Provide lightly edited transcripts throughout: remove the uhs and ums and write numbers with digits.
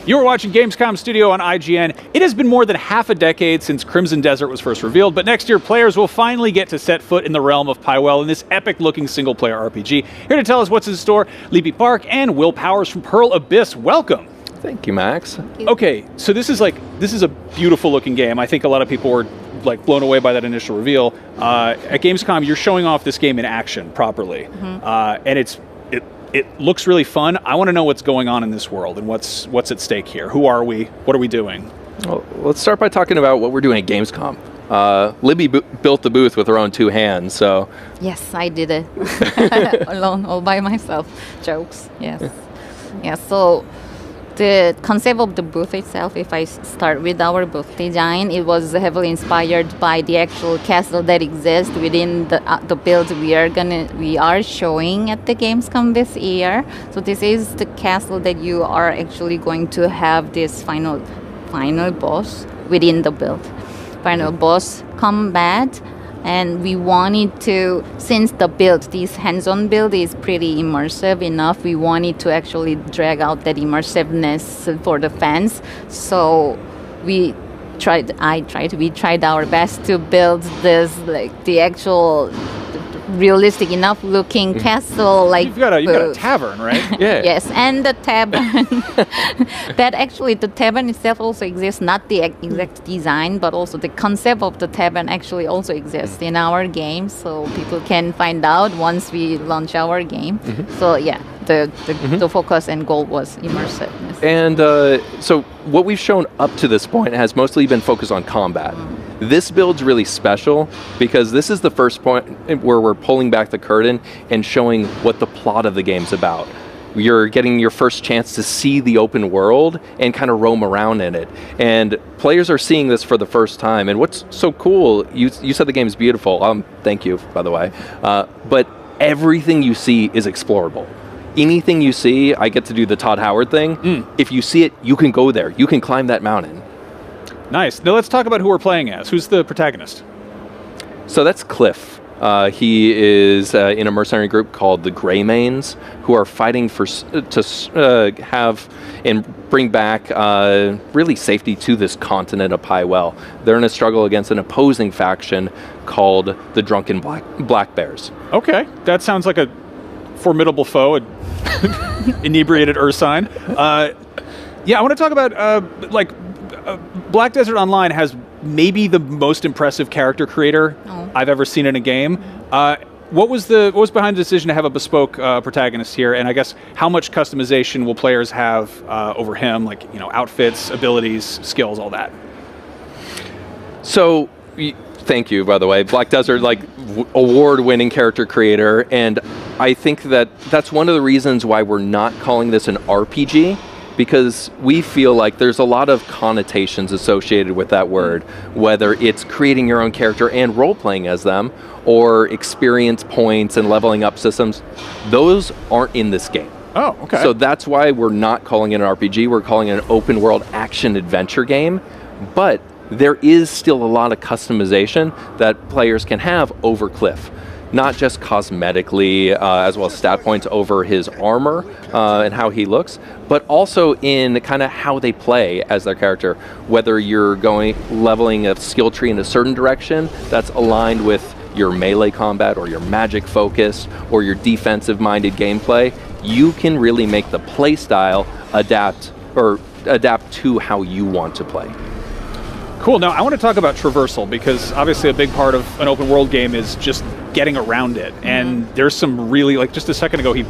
You are watching Gamescom Studio on IGN. It has been more than half a decade since Crimson Desert was first revealed, but next year players will finally get to set foot in the realm of Pywell in this epic-looking single-player RPG. Here to tell us what's in store, Leapy Park and Will Powers from Pearl Abyss. Welcome. Thank you, Max. Okay, so this is a beautiful-looking game. I think a lot of people were blown away by that initial reveal. At Gamescom, you're showing off this game in action properly, and it looks really fun. I want to know what's going on in this world and what's at stake here. Who are we? What are we doing? Well, let's start by talking about what we're doing at Gamescom. Libby built the booth with her own 2 hands, so... Yes, I did it. Alone, all by myself. Jokes, yes. Yeah, so the concept of the booth itself, if I start with our booth design, it was heavily inspired by the actual castle that exists within the build we are showing at the Gamescom this year. So this is the castle that you are actually going to have this final boss within the build. Final boss combat. And we wanted to, since this hands-on build is pretty immersive enough, we wanted to actually drag out that immersiveness for the fans. So we tried our best to build this, the actual realistic enough looking castle. You've got a tavern, right? Yeah. Yes, and the tavern. That actually, the tavern itself also exists, not the exact design, but also the concept of the tavern actually also exists in our game, so people can find out once we launch our game. So yeah, the focus and goal was immersiveness. And so what we've shown up to this point has mostly been focused on combat. This build's really special because this is the first point where we're pulling back the curtain and showing what the plot of the game's about. You're getting your first chance to see the open world and kind of roam around in it. And players are seeing this for the first time. And what's so cool, you said the game's beautiful. Thank you, by the way. But everything you see is explorable. Anything you see, I get to do the Todd Howard thing. If you see it, you can go there. You can climb that mountain. Nice. Now let's talk about who we're playing as. Who's the protagonist? So that's Cliff. He is in a mercenary group called the Greymanes, who are fighting to have and bring back really safety to this continent of Pywell. They're in a struggle against an opposing faction called the Drunken Black Bears. Okay, that sounds like a formidable foe, an inebriated Ursine. Yeah, I want to talk about Black Desert Online has maybe the most impressive character creator I've ever seen in a game. What was behind the decision to have a bespoke protagonist here, and I guess how much customization will players have over him, outfits, abilities, skills, all that? So, thank you, by the way. Black Desert, award-winning character creator, and I think that's one of the reasons why we're not calling this an RPG, because we feel like there's a lot of connotations associated with that word, whether it's creating your own character and role-playing as them, or experience points and leveling up systems. Those aren't in this game. Oh, okay. So that's why we're not calling it an RPG, we're calling it an open-world action-adventure game, but there is still a lot of customization that players can have over Cliff. Not just cosmetically, as well as stat points over his armor and how he looks, but also in kind of how they play as their character. Whether you're leveling a skill tree in a certain direction that's aligned with your melee combat or your magic focus or your defensive-minded gameplay, you can really make the play style adapt to how you want to play. Cool. Now, I want to talk about traversal, because obviously a big part of an open world game is just getting around it. And there's some really, just a second ago, he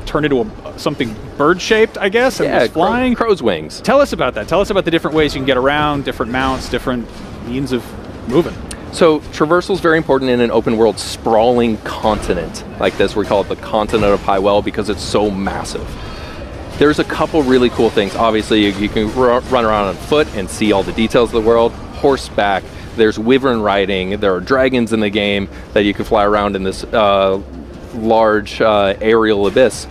turned into something bird-shaped, I guess, and was flying. Crow's wings. Tell us about that. Tell us about the different ways you can get around, different mounts, different means of moving. So traversal is very important in an open world sprawling continent like this. We call it the continent of Pywell because it's so massive. There's a couple really cool things. Obviously, you can run around on foot and see all the details of the world. Horseback, there's wyvern riding, there are dragons in the game that you can fly around in this large aerial abyss.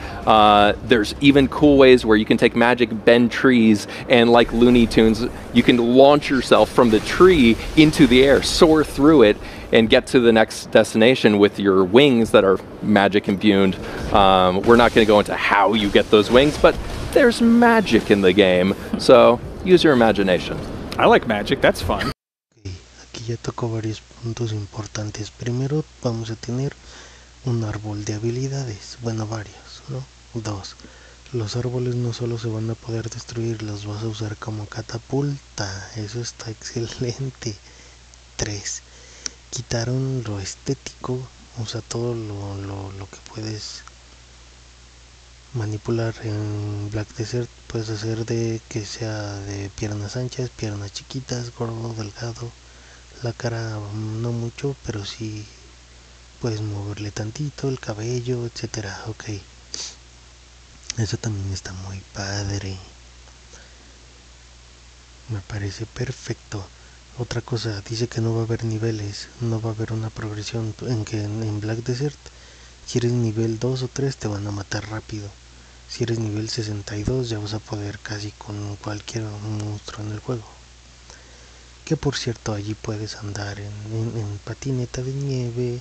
There's even cool ways where you can take magic, bend trees, and like Looney Tunes, you can launch yourself from the tree into the air, soar through it, and get to the next destination with your wings that are magic imbued. We're not going to go into how you get those wings, but there's magic in the game, so use your imagination. I like magic, that's fun. Okay, aquí ya tocó varios puntos importantes. Primero vamos a tener un árbol de habilidades, bueno, varios, ¿no? 2. Los árboles no solo se van a poder destruir, los vas a usar como catapulta, eso está excelente. 3. Quitaron lo estético, o sea, todo lo que puedes manipular en Black Desert. Puedes hacer de que sea de piernas anchas, piernas chiquitas, gordo, delgado, la cara no mucho, pero sí puedes moverle tantito, el cabello, etcétera. Ok, eso también está muy padre, me parece perfecto. Otra cosa, dice que no va a haber niveles, no va a haber una progresión, en Black Desert, si eres nivel 2 o 3 te van a matar rápido. Si eres nivel 62 ya vas a poder casi con cualquier monstruo en el juego. Que por cierto, allí puedes andar en patineta de nieve,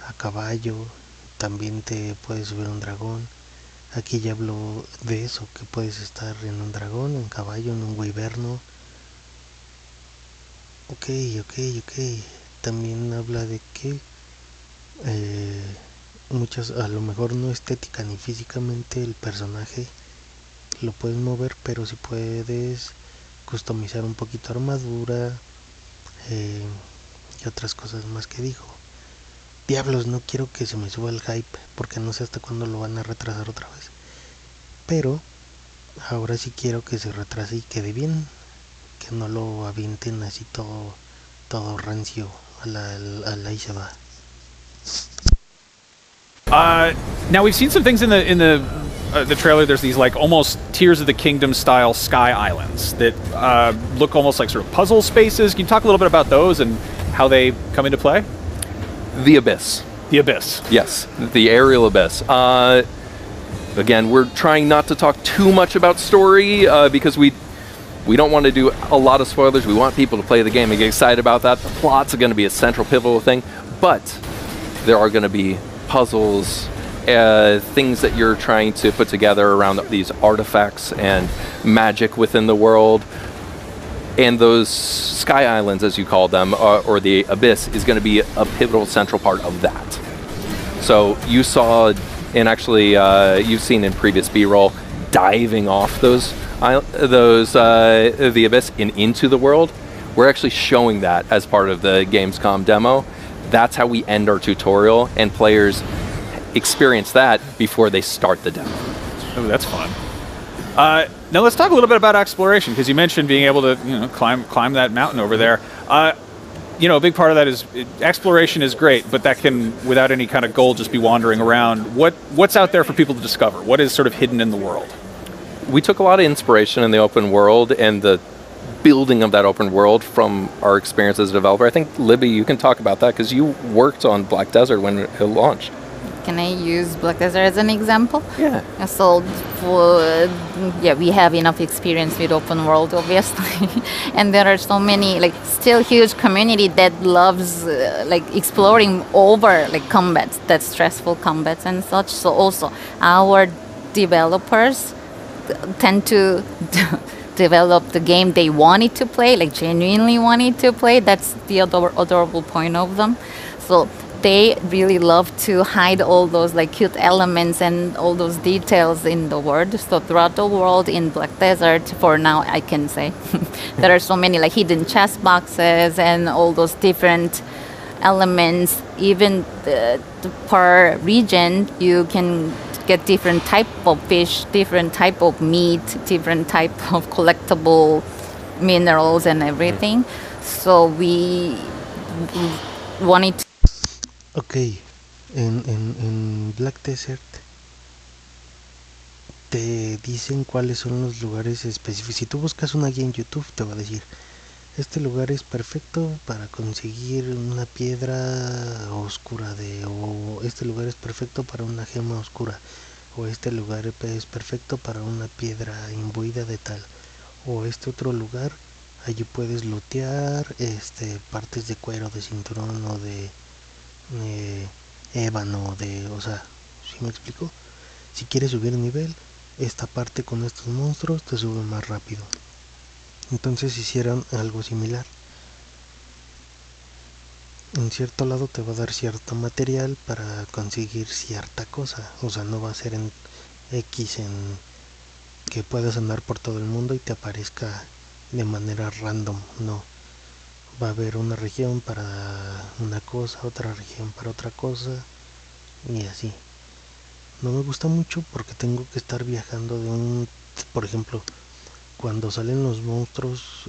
a caballo, también te puedes subir a un dragón. Aquí ya hablo de eso, que puedes estar en un dragón, en caballo, en un wyverno. Ok. También habla de que muchas, a lo mejor no estética ni físicamente el personaje lo puedes mover, pero si puedes customizar un poquito armadura y otras cosas más que dijo. Diablos, no quiero que se me suba el hype porque no sé hasta cuándo lo van a retrasar otra vez, pero ahora sí quiero que se retrase y quede bien, que no lo avienten así todo rancio a la y se va. Now we've seen some things in the trailer. There's these like almost Tears of the Kingdom style sky islands that look almost like sort of puzzle spaces. Can you talk a little bit about those and how they come into play? The Abyss. The Abyss. Yes, the aerial abyss. Again, we're trying not to talk too much about story because we don't want to do a lot of spoilers. We want people to play the game and get excited about that. The plot's going to be a central pivotal thing, but there are going to be puzzles, things that you're trying to put together around these artifacts and magic within the world. And those sky islands, as you call them, or the abyss, is going to be a pivotal central part of that. So you saw, and actually you've seen in previous B-roll, diving off the abyss and into the world. We're actually showing that as part of the Gamescom demo. That's how we end our tutorial, and players experience that before they start the demo. Oh, that's fun. Now let's talk a little bit about exploration, because you mentioned being able to climb that mountain over there. A big part of that is exploration is great, but that can, without any kind of goal, just be wandering around. What's out there for people to discover? What is sort of hidden in the world? We took a lot of inspiration in the open world and the building of that open world from our experience as a developer. I think, Libby, you can talk about that because you worked on Black Desert when it launched. Can I use Black Desert as an example? Yeah. So, we have enough experience with open world, obviously, and there are so many, still huge community that loves, exploring over, combats, that stressful combats and such. So also, our developers tend to develop the game they wanted to play, genuinely wanted to play. That's the adorable point of them. So they really love to hide all those cute elements and all those details in the world. So throughout the world in Black Desert, for now I can say, there are so many hidden chest boxes and all those different elements. Even per region, you can get different type of fish, different type of meat, different type of collectible minerals and everything. So we wanted to. Ok, en Black Desert te dicen cuáles son los lugares específicos. Si tú buscas una guía en YouTube te va a decir Este lugar es perfecto para conseguir una piedra oscura o este lugar es perfecto para una gema oscura, o este lugar es perfecto para una piedra imbuida de tal, o este otro lugar allí puedes lootear partes de cuero, de cinturón o de ébano, o sea, ¿sí me explico? Si quieres subir nivel, esta parte con estos monstruos te sube más rápido. Entonces hicieron algo similar. En cierto lado te va a dar cierto material para conseguir cierta cosa. O sea, no va a ser en X en que puedas andar por todo el mundo y te aparezca de manera random. No. Va a haber una región para una cosa, otra región para otra cosa y así. No me gusta mucho porque tengo que estar viajando por ejemplo, cuando salen los monstruos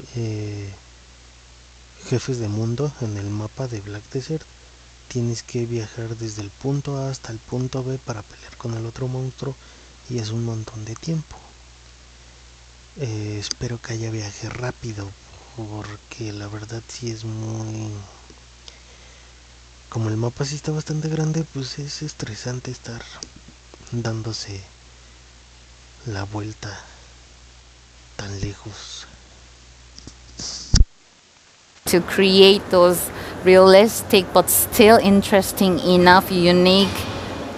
jefes de mundo en el mapa de Black Desert, tienes que viajar desde el punto A hasta el punto B para pelear con el otro monstruo y es un montón de tiempo. Espero que haya viaje rápido porque la verdad sí es muy... Como el mapa sí está bastante grande, pues es estresante estar dándose la vuelta tan lejos. To create those realistic but still interesting enough unique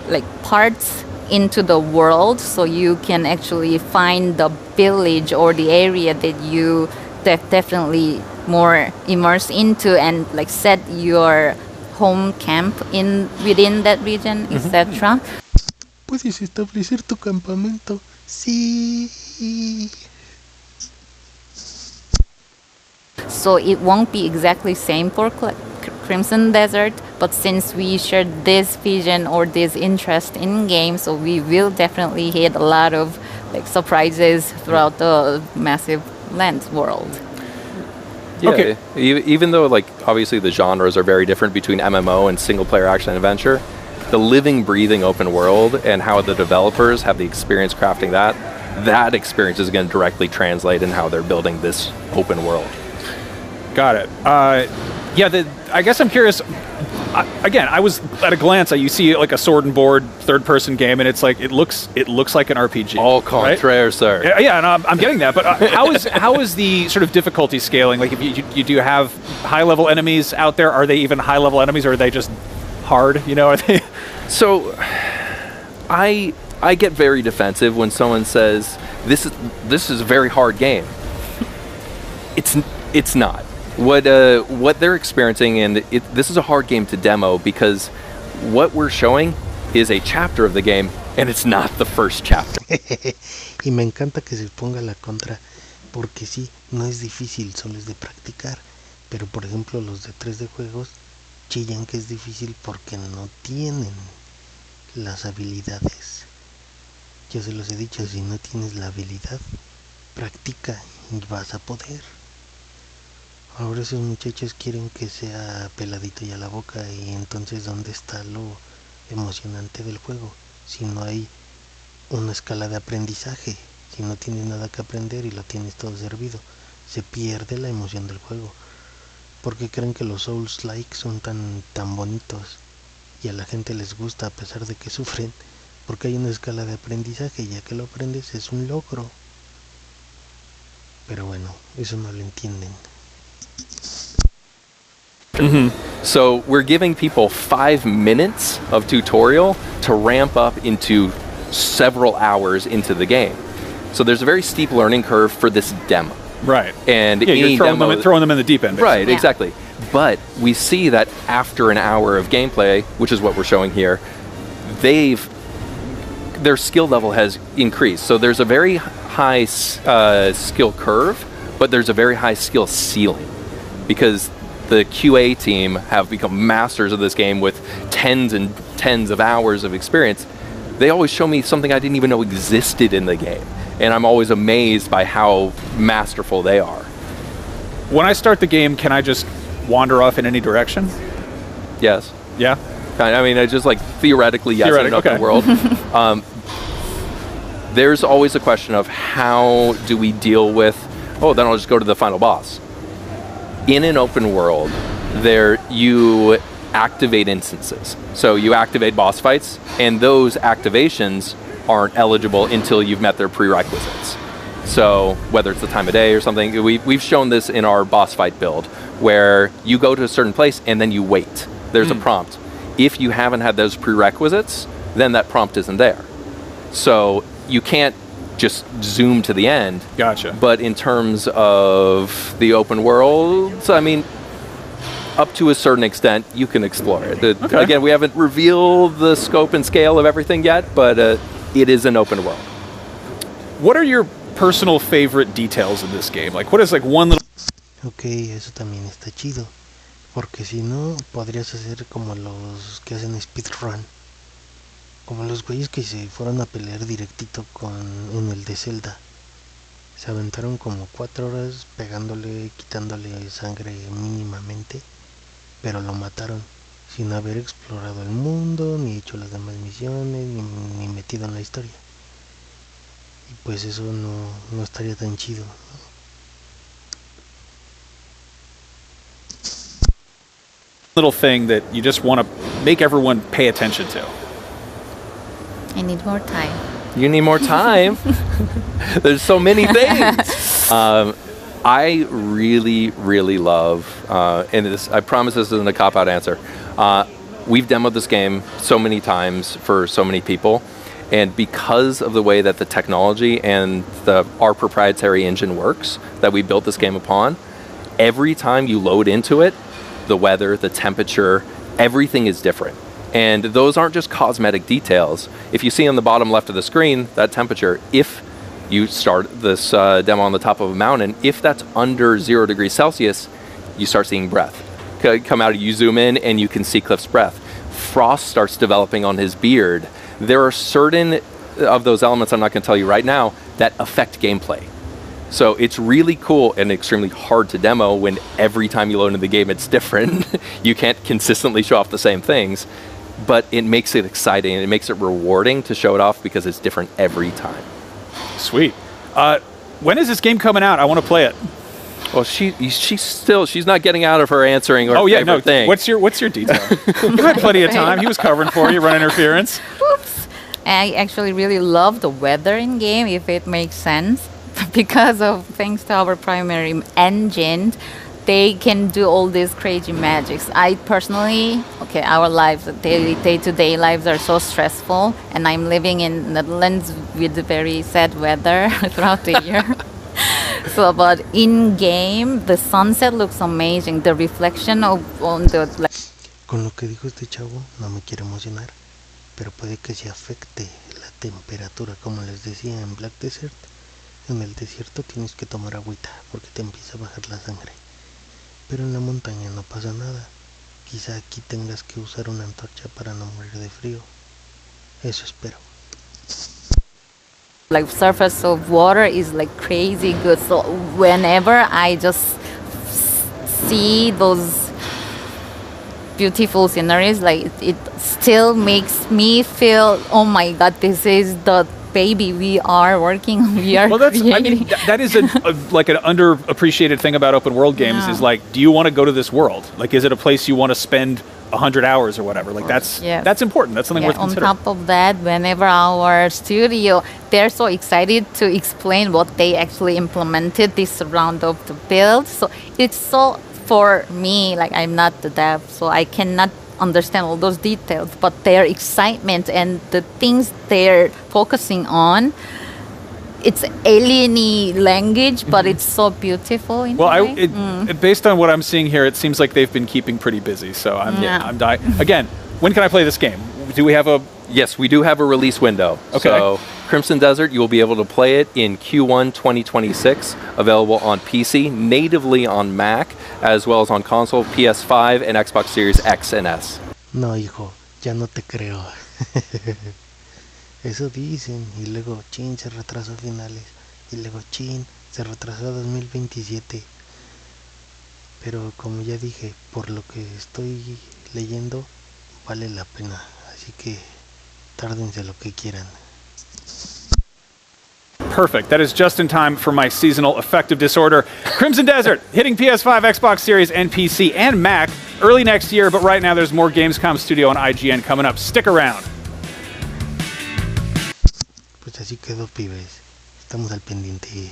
like parts into the world, so you can actually find the village or the area that you definitely more immersed into and like set your home camp within that region, etc. Puedes establecer tu campamento. Sí. So it won't be exactly same for Crimson Desert, but since we shared this vision or this interest in games, so we will definitely hit a lot of like surprises throughout the massive land world. Yeah, Okay. Even though like obviously the genres are very different between MMO and single player action and adventure, the living, breathing open world and how the developers have the experience crafting that experience is going to directly translate in how they're building this open world. Got it. Yeah, I guess I'm curious. Again, I was at a glance. You see like a sword and board third-person game, and it's like it looks like an RPG. Au contraire, right? Sir. Yeah, and I'm getting that. But how is the sort of difficulty scaling? Like, if you do have high-level enemies out there, are they even high-level enemies, or are they just hard? You know, are they? So, I get very defensive when someone says this is a very hard game. It's not. What they're experiencing, and this is a hard game to demo because what we're showing is a chapter of the game, and it's not the first chapter. Y me encanta que se ponga la contra, porque sí, no es difícil, solo es de practicar. Pero por ejemplo los de 3D juegos chillan que es difícil porque no tienen las habilidades. Yo se los he dicho, si no tienes la habilidad, practica y vas a poder. Ahora esos muchachos quieren que sea peladito y a la boca, y entonces ¿dónde está lo emocionante del juego? Si no hay una escala de aprendizaje, si no tienes nada que aprender y lo tienes todo servido, se pierde la emoción del juego. ¿Por qué creen que los Souls-like son tan bonitos y a la gente les gusta a pesar de que sufren? Porque hay una escala de aprendizaje y ya que lo aprendes es un logro. Pero bueno, eso no lo entienden. So we're giving people 5 minutes of tutorial to ramp up into several hours into the game. So there's a very steep learning curve for this demo. Right. And yeah, you're throwing them in the deep end. Basically. Right, exactly. But we see that after an hour of gameplay, which is what we're showing here, their skill level has increased. So there's a very high skill curve, but there's a very high skill ceiling because the QA team have become masters of this game with tens and tens of hours of experience. They always show me something I didn't even know existed in the game, and I'm always amazed by how masterful they are. When I start the game, can I just wander off in any direction? Yes. Yeah? I mean, I just like theoretically, yes, in an open world. There's always a question of how do we deal with, oh, then I'll just go to the final boss. in an open world, there you activate instances. So you activate boss fights, and those activations aren't eligible until you've met their prerequisites. So whether it's the time of day or something, we've shown this in our boss fight build, where you go to a certain place and then you wait. There's a prompt. If you haven't had those prerequisites, then that prompt isn't there. So you can't just zoom to the end. Gotcha. But in terms of the open world, I mean, up to a certain extent, you can explore it. Okay. Again, we haven't revealed the scope and scale of everything yet, but it is an open world. What are your personal favorite details in this game? Like, what is like one little... Ok, eso también está chido. Porque si no, podrías hacer como los que hacen speedrun. Como los güeyes que se fueron a pelear directito en el de Zelda. Se aventaron como 4 horas pegándole, quitándole sangre mínimamente. Pero lo mataron sin haber explorado el mundo, ni hecho las demás misiones, ni metido en la historia. Y pues eso no estaría tan chido, ¿no? little thing that you just want to make everyone pay attention to? I need more time. You need more time. There's so many things. I really, really love, and this, I promise this isn't a cop-out answer. We've demoed this game so many times for so many people, and because of the way that the technology and our proprietary engine works that we built this game upon, every time you load into it, the weather, the temperature, everything is different. And those aren't just cosmetic details. If you see on the bottom left of the screen, that temperature, if you start this demo on the top of a mountain, if that's under 0 degrees Celsius, you start seeing breath. Come out, you zoom in, and you can see Cliff's breath. Frost starts developing on his beard. There are certain of those elements, I'm not going to tell you right now, that affect gameplay. So it's really cool and extremely hard to demo when every time you load into the game it's different. You can't consistently show off the same things, but it makes it exciting and it makes it rewarding to show it off because it's different every time. Sweet. When is this game coming out? I want to play it. Well, she's not getting out of her answering her favorite thing. What's your detail? You had plenty of time. He was covering for you, run interference. Oops. I actually really love the weather in game, if it makes sense. Because of thanks to our primary engine, they can do all these crazy magics. I personally, our lives, day-to-day lives are so stressful, and I'm living in Netherlands with very sad weather throughout the year. So, but in game, the sunset looks amazing. The reflection on the... Con lo que dijo este chavo, no me quiero emocionar, pero puede que se afecte la temperatura, como les decía en Black Desert. En el desierto tienes que tomar agüita porque te empieza a bajar la sangre. Pero en la montaña no pasa nada. Quizá aquí tengas que usar una antorcha para no morir de frío. Eso espero. Like surface of water is like crazy good. So whenever I just see those beautiful sceneries, like it still makes me feel, oh my God, this is the baby we are working, we are creating. I mean, that is like an underappreciated thing about open world games is like, do you want to go to this world? Like, is it a place you want to spend 100 hours or whatever? Like, that's important. That's something worth considering. On top of that, whenever our studio, they're so excited to explain what they actually implemented this round of the build. So it's so, for me, like I'm not the dev, so I cannot understand all those details, but their excitement and the things they're focusing on, it's alien-y language, but it's so beautiful in a way. Based on what I'm seeing here, it seems like they've been keeping pretty busy, so I'm dying. Again, when can I play this game? Do we have a... Yes, we do have a release window. Okay. So Crimson Desert, you will be able to play it in Q1 2026, available on PC, natively on Mac, as well as on console, PS5, and Xbox Series X and S. No, hijo, ya no te creo. Eso dicen, y luego, chin, se retrasó finales, y luego, chin, se retrasó a 2027. Pero como ya dije, por lo que estoy leyendo, vale la pena, así que tárdense lo que quieran. Perfect. That is just in time for my seasonal affective disorder. Crimson Desert, hitting PS5, Xbox Series, and PC, and Mac early next year, but right now there's more Gamescom Studio on IGN coming up. Stick around. Pues así quedó, pibes. Estamos al pendiente.